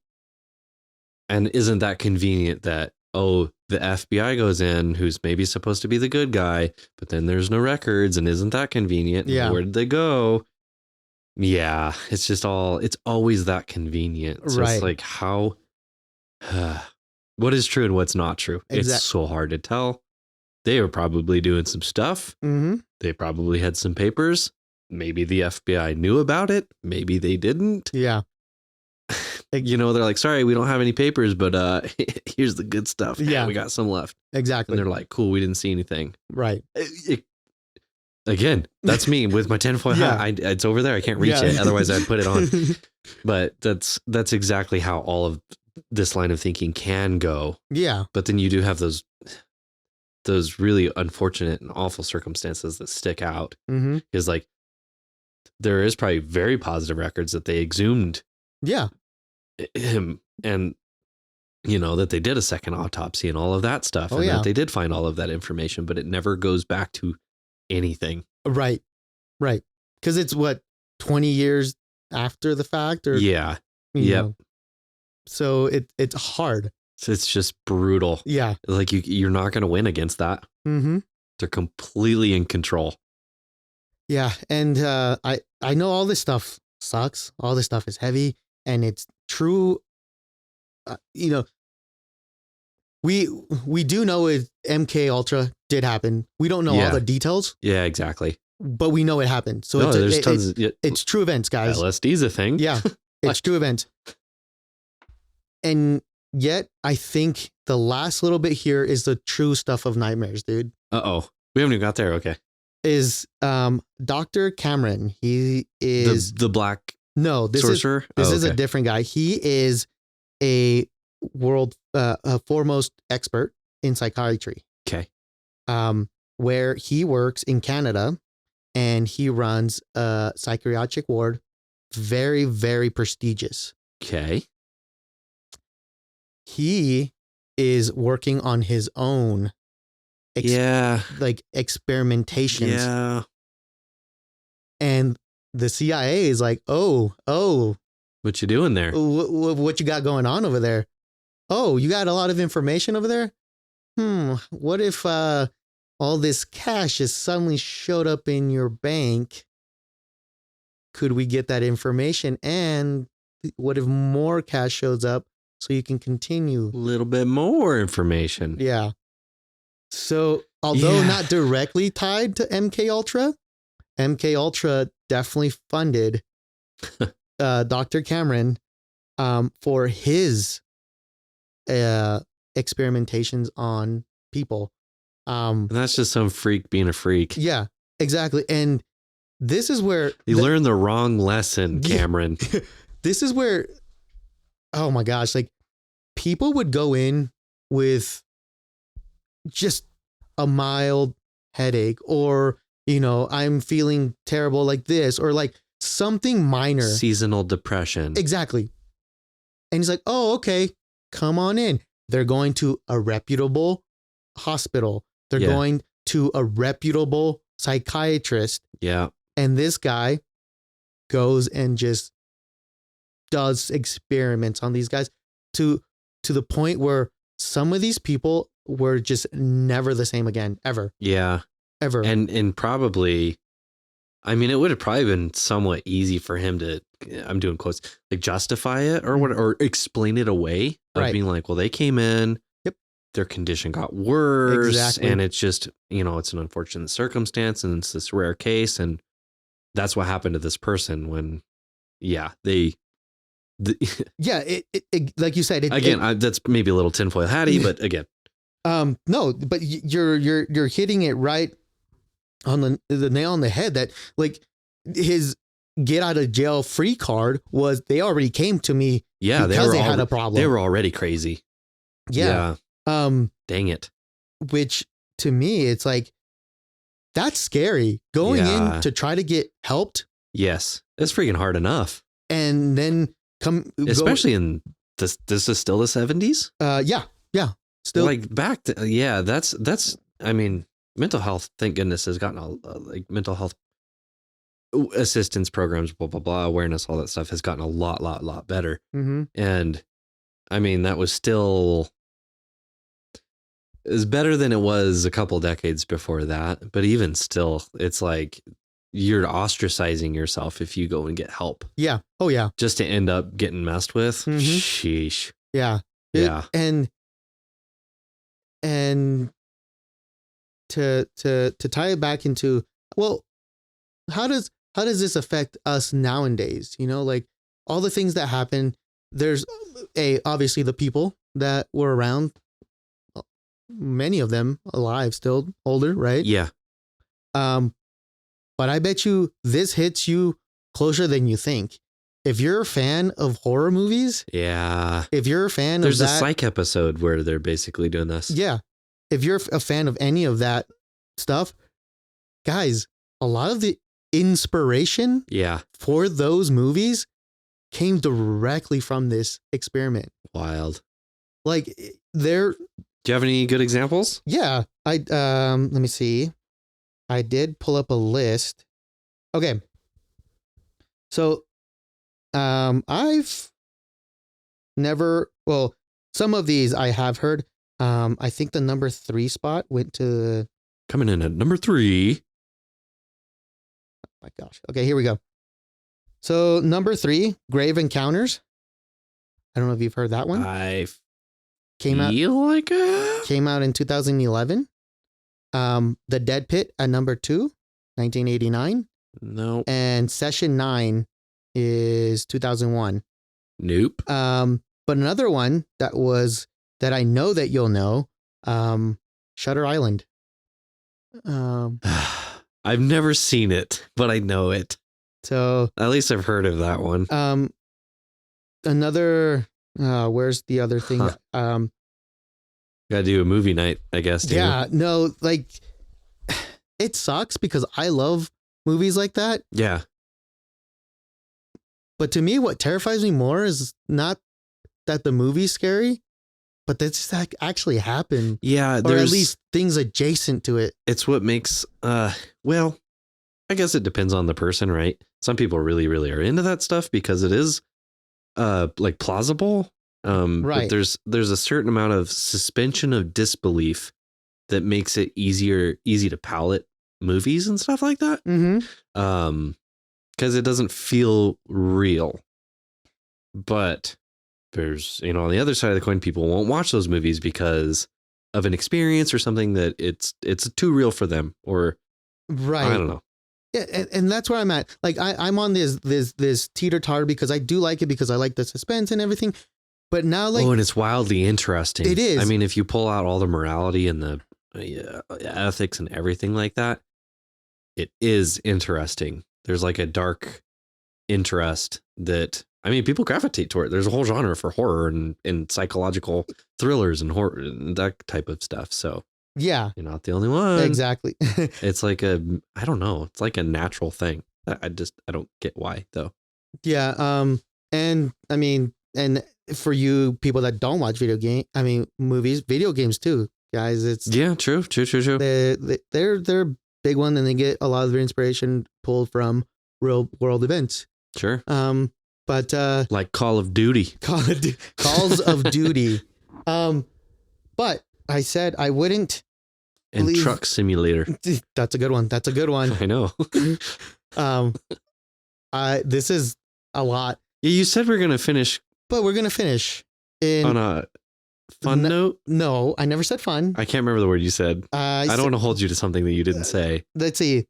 And isn't that convenient that, oh, the FBI goes in, who's maybe supposed to be the good guy, but then there's no records, and isn't that convenient? Yeah. Where did they go? Yeah, it's just it's always that convenient. So it's like, how, what is true and what's not true? It's so hard to tell. They were probably doing some stuff. They probably had some papers. Maybe the FBI knew about it. Maybe they didn't. Yeah. They're like, sorry, we don't have any papers, but here's the good stuff. Yeah. We got some left. Exactly. And they're like, cool, we didn't see anything. Right. Again, that's me with my tinfoil hat. It's over there. I can't reach it. Otherwise, I'd put it on. But that's exactly how all of this line of thinking can go. Yeah. But then you do have those really unfortunate and awful circumstances that stick out. Is like, there is probably very positive records that they exhumed. Yeah. Him, and that they did a second autopsy and all of that stuff, and that they did find all of that information, but it never goes back to anything. Right. Because it's 20 years after the fact, or yep. So it's hard. So it's just brutal. Yeah. Like you're not going to win against that. They're completely in control. Yeah, and I know all this stuff sucks. All this stuff is heavy, and it's true. We do know it. MK Ultra did happen. We don't know all the details. Yeah, exactly. But we know it happened. So there's tons. It's true events, guys. LSD's a thing. Yeah, it's true events. And yet, I think the last little bit here is the true stuff of nightmares, dude. Uh-oh. We haven't even got there. Okay. Is Dr. Cameron. He is the black sorcerer. This is a different guy. He is a world foremost expert in psychiatry. Okay. Where he works in Canada, and he runs a psychiatric ward, very, very prestigious. Okay. he is working on his own like experimentations. Yeah. And the CIA is like, oh, What you doing there? what you got going on over there? Oh, you got a lot of information over there? What if all this cash just suddenly showed up in your bank? Could we get that information? And what if more cash shows up so you can continue? A little bit more information. Yeah. So although not directly tied to MK Ultra definitely funded Dr. Cameron for his experimentations on people. And that's just some freak being a freak. Yeah, exactly. And this is where you learned the wrong lesson, Cameron. This is where, oh my gosh, like people would go in with just a mild headache, or, you know, I'm feeling terrible like this, or like something minor. Seasonal depression. Exactly. And he's like, oh, okay, come on in. They're going to a reputable hospital. They're going to a reputable psychiatrist. Yeah. And this guy goes and just does experiments on these guys to the point where some of these people were just never the same again, ever. Yeah. Ever. And probably, I mean, it would have probably been somewhat easy for him to, I'm doing quotes, like justify it or what, or explain it away. Of being like, well, they came in, their condition got worse, and it's just, you know, it's an unfortunate circumstance, and it's this rare case, and that's what happened to this person when, it like you said, that's maybe a little tinfoil hatty, but again, no, but you're hitting it right on the nail on the head. That like his get out of jail free card was, they already came to me because they had a problem. They were already crazy. Yeah. Dang it. Which to me, it's like, that's scary. Going in to try to get helped. Yes. It's freaking hard enough. And then especially in this is still the 70s. Yeah. Still like back to, that's, I mean, mental health, thank goodness, has gotten like mental health assistance programs, blah, blah, blah, awareness, all that stuff has gotten a lot better. Mm-hmm. And I mean, that was still, is better than it was a couple decades before that. But even still, it's like you're ostracizing yourself if you go and get help. Yeah. Oh, yeah. Just to end up getting messed with. Mm-hmm. Sheesh. Yeah. And to tie it back into, well, how does this affect us nowadays? You know, like all the things that happen, there's obviously the people that were around, many of them alive, still older, right? Yeah. But I bet you this hits you closer than you think. If you're a fan of horror movies, if you're a fan there's a psych episode where they're basically doing this. Yeah. If you're a fan of any of that stuff, guys, a lot of the inspiration for those movies came directly from this experiment. Wild. Like they're, do you have any good examples? Yeah. Let me see. I did pull up a list. Okay. So, I've never, well, some of these I have heard. I think the number 3 spot went to, coming in at number 3. Oh my gosh. Okay, here we go. So number 3, Grave Encounters. I don't know if you've heard that one. Came out in 2011. The Dead Pit at number 2, 1989. No. And Session 9 is 2001. Nope. But another one that I know that you'll know, Shutter Island. I've never seen it, but I know it. So at least I've heard of that one. Another, where's the other thing? Gotta do a movie night, I guess. Too. Yeah, no, like it sucks because I love movies like that. Yeah. But to me, what terrifies me more is not that the movie's scary. but this actually happened. Yeah, or at least things adjacent to it. It's what makes well, I guess it depends on the person, right? Some people really, really are into that stuff because it is like plausible. Right. But there's a certain amount of suspension of disbelief that makes it easy to palate movies and stuff like that. Mm-hmm. Because it doesn't feel real. But there's, on the other side of the coin, people won't watch those movies because of an experience or something that it's too real for them, or right. I don't know. Yeah, and that's where I'm at. Like I'm on this teeter-totter because I do like it because I like the suspense and everything. But now, like, and it's wildly interesting. It is. I mean, if you pull out all the morality and the ethics and everything like that, it is interesting. There's like a dark interest that, I mean, people gravitate toward it. There's a whole genre for horror and psychological thrillers and horror and that type of stuff. So yeah, you're not the only one. Exactly. It's like I don't know. It's like a natural thing. I don't get why though. Yeah. And I mean, and for you people that don't watch movies, video games too, guys. It's true. They're a big one, and they get a lot of their inspiration pulled from real world events. Sure. But like Call of Duty. Calls of Duty. But I said I wouldn't. And Truck Simulator. That's a good one. I know. This is a lot. Yeah, you said we're gonna finish. But we're gonna finish on a fun note. No, I never said fun. I can't remember the word you said. I don't want to hold you to something that you didn't say. Let's see.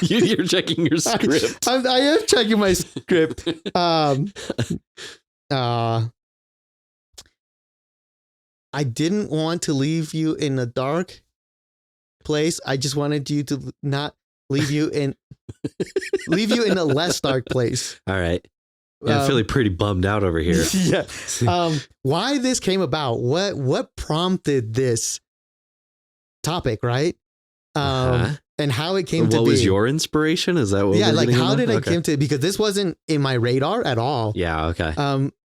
You're checking your script. I am checking my script. I didn't want to leave you in a dark place. I just wanted you to not leave you in a less dark place. All right. Yeah, I'm feeling pretty bummed out over here. Yeah. Why this came about? What prompted this topic, right? And how it came to be. What was your inspiration? Is that what? Yeah, like how did I came to? Because this wasn't in my radar at all. Yeah. Okay.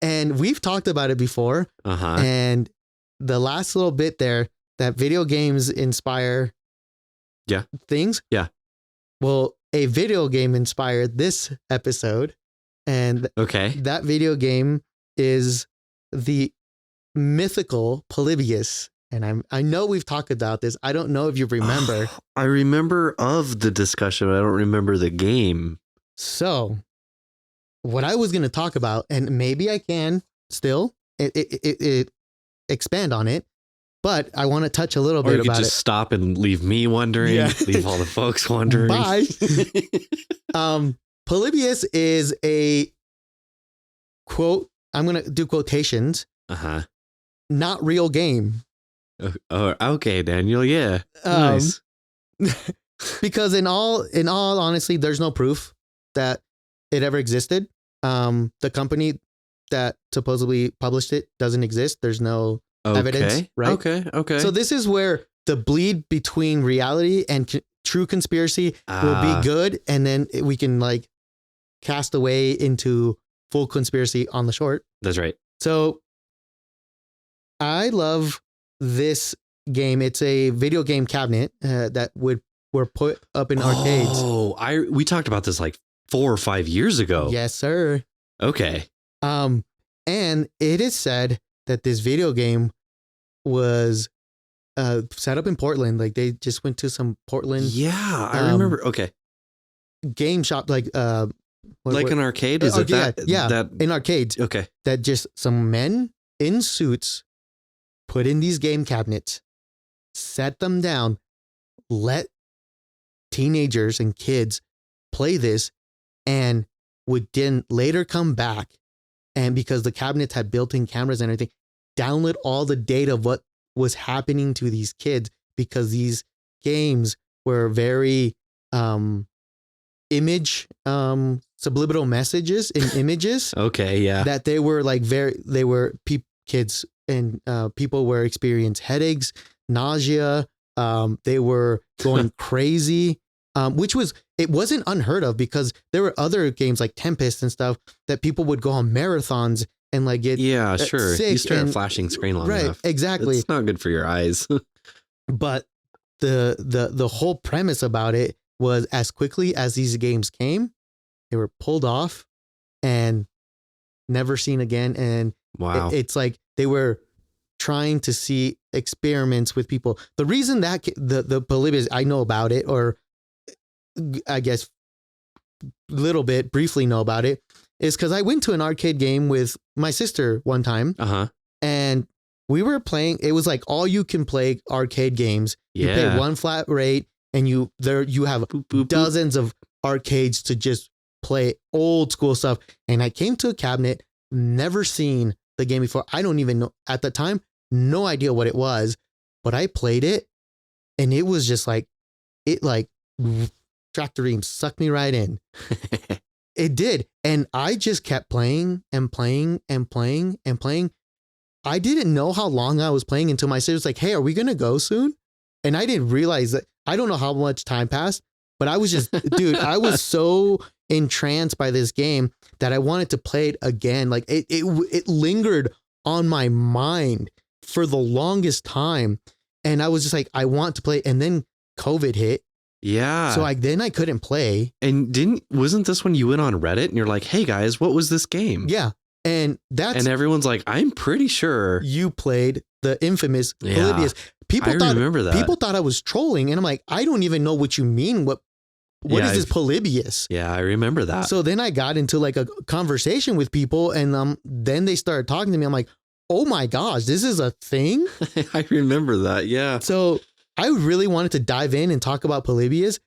And we've talked about it before. And the last little bit there, that video games inspire. Yeah. Things. Yeah. Well, a video game inspired this episode, and that video game is the mythical Polybius. And I know we've talked about this. I don't know if you remember. I remember of the discussion, but I don't remember the game. So what I was going to talk about, and maybe I can still it expand on it, but I want to touch a little bit about it. Just stop and leave me wondering, leave all the folks wondering. Bye. Polybius is a quote. I'm going to do quotations. Not real game. Oh, okay, Daniel. Yeah. Nice. Because in all honesty, there's no proof that it ever existed. The company that supposedly published it doesn't exist. There's no evidence, right? Okay. So this is where the bleed between reality and true conspiracy will be good, and then we can like cast away into full conspiracy on the short. That's right. So I love this game. It's a video game cabinet that were put up in arcades. Oh, we talked about this like 4 or 5 years ago. Yes, sir. Okay. And it is said that this video game was set up in Portland. Like they just went to some Portland. Yeah, I remember. Okay. Game shop, like an arcade. Is it that? Yeah, that in arcades. Okay. That just some men in suits put in these game cabinets, set them down, let teenagers and kids play this, and would then later come back, and because the cabinets had built-in cameras and everything, download all the data of what was happening to these kids, because these games were very image subliminal messages in images. Okay, yeah. That they were like kids and people were experiencing headaches, nausea. They were going crazy, it wasn't unheard of, because there were other games like Tempest and stuff that people would go on marathons and like get sure. sick You stare and, at flashing screen long right, enough. Exactly. It's not good for your eyes. But the whole premise about it was as quickly as these games came, they were pulled off and never seen again. And wow, it's like they were trying to see experiments with people. The reason that the Polybius, I know about it, or I guess little bit briefly know about it, is because I went to an arcade game with my sister one time, and we were playing. It was like all you can play arcade games. You pay one flat rate, and you have dozens of arcades to just play old school stuff. And I came to a cabinet, never seen the game before. I don't even know at the time, no idea what it was, but I played it, and it was just like Tractor Beam sucked me right in. It did. And I just kept playing and playing and playing and playing. I didn't know how long I was playing until my sister was like, hey, are we going to go soon? And I didn't realize that. I don't know how much time passed, but I was just, dude, I was so entranced by this game that I wanted to play it again. Like it lingered on my mind for the longest time. And I was just like, I want to play. And then COVID hit. Yeah. So I couldn't play. And wasn't this when you went on Reddit and you're like, hey guys, what was this game? Yeah. And everyone's like, I'm pretty sure you played the infamous Polybius. People remember that. People thought I was trolling, and I'm like, I don't even know what you mean. What is this Polybius? Yeah, I remember that. So then I got into like a conversation with people, and then they started talking to me. I'm like, oh my gosh, this is a thing. I remember that. Yeah. So I really wanted to dive in and talk about Polybius,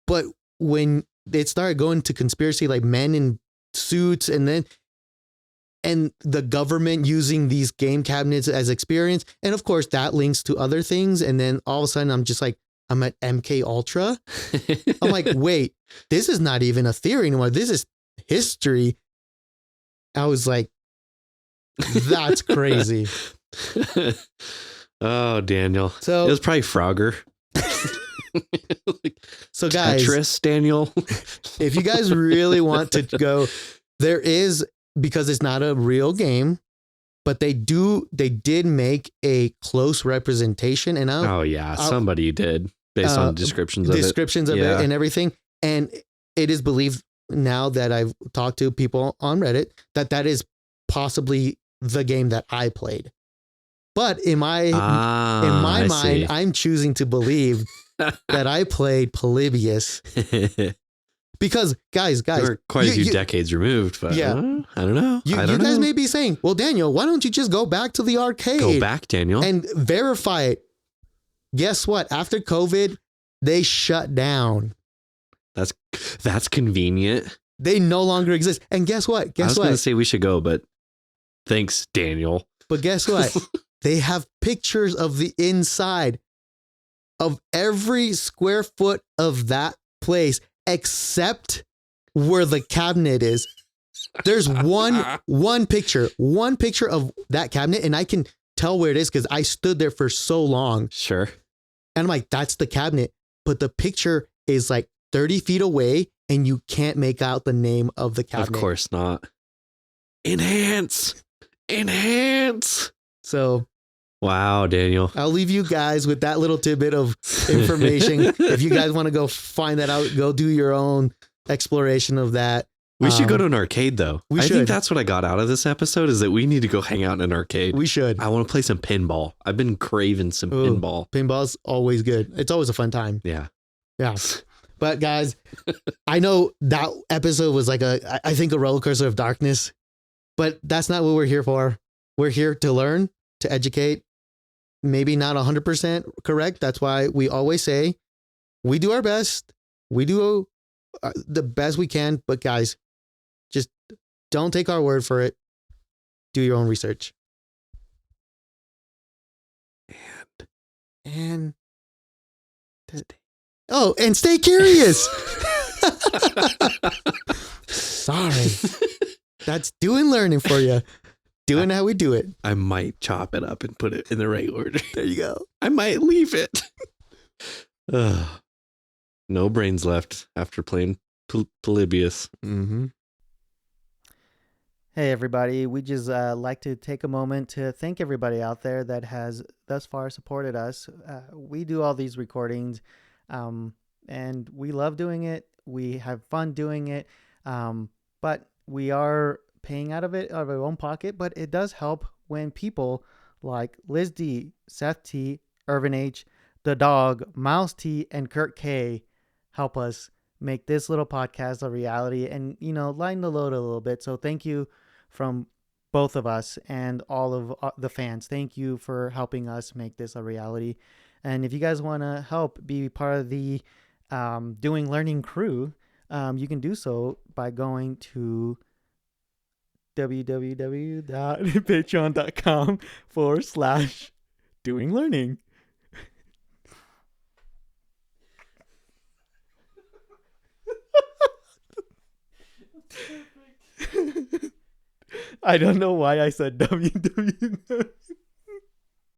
but when it started going to conspiracy, like men in suits, and the government using these game cabinets as experience. And of course that links to other things. And then all of a sudden I'm just like, I'm at MK Ultra. I'm like, wait, this is not even a theory anymore. This is history. I was like, that's crazy. Oh, Daniel. So it was probably Frogger. So guys, Tetris, Daniel. If you guys really want to go, there is, because it's not a real game, but they did make a close representation. And somebody did based on descriptions of it and everything. And it is believed now that I've talked to people on Reddit that is possibly the game that I played. But in my mind, I'm choosing to believe that I played Polybius. Because guys, we're quite a few decades removed, but I don't know. You guys may be saying, well, Daniel, why don't you just go back to the arcade? Go back, Daniel. And verify it. Guess what? After COVID, they shut down. That's convenient. They no longer exist. And guess what? I was going to say we should go, but thanks, Daniel. But guess what? They have pictures of the inside of every square foot of that place, except where the cabinet is. There's one picture of that cabinet, and I can tell where it is because I stood there for so long. Sure. And I'm like, that's the cabinet. But the picture is like 30 feet away, and you can't make out the name of the cabinet. Of course not. Enhance. So wow, Daniel. I'll leave you guys with that little tidbit of information. If you guys want to go find that out, go do your own exploration of that. We should go to an arcade, though. I think that's what I got out of this episode, is that we need to go hang out in an arcade. We should. I want to play some pinball. I've been craving some pinball. Pinball's always good. It's always a fun time. Yeah. But guys, I know that episode was like I think a roller coaster of darkness, but that's not what we're here for. We're here to learn, to educate. Maybe not 100% correct. That's why we always say we do our best. We do the best we can. But guys, just don't take our word for it. Do your own research. And stay curious. Sorry. That's doing learning for you. Doing how we do it. I might chop it up and put it in the right order. There you go. I might leave it. No brains left after playing Polybius. Mm-hmm. Hey, everybody. We just like to take a moment to thank everybody out there that has thus far supported us. We do all these recordings, and we love doing it. We have fun doing it, but we are paying out of our own pocket. But it does help when people like Liz D, Seth T, Irvin H, DaDog, Mouse T, and Kirk K help us make this little podcast a reality and, lighten the load a little bit. So thank you from both of us and all of the fans. Thank you for helping us make this a reality. And if you guys want to help be part of the Doing Learning crew, you can do so by going to www.patreon.com/Doing Learning. I don't know why I said www.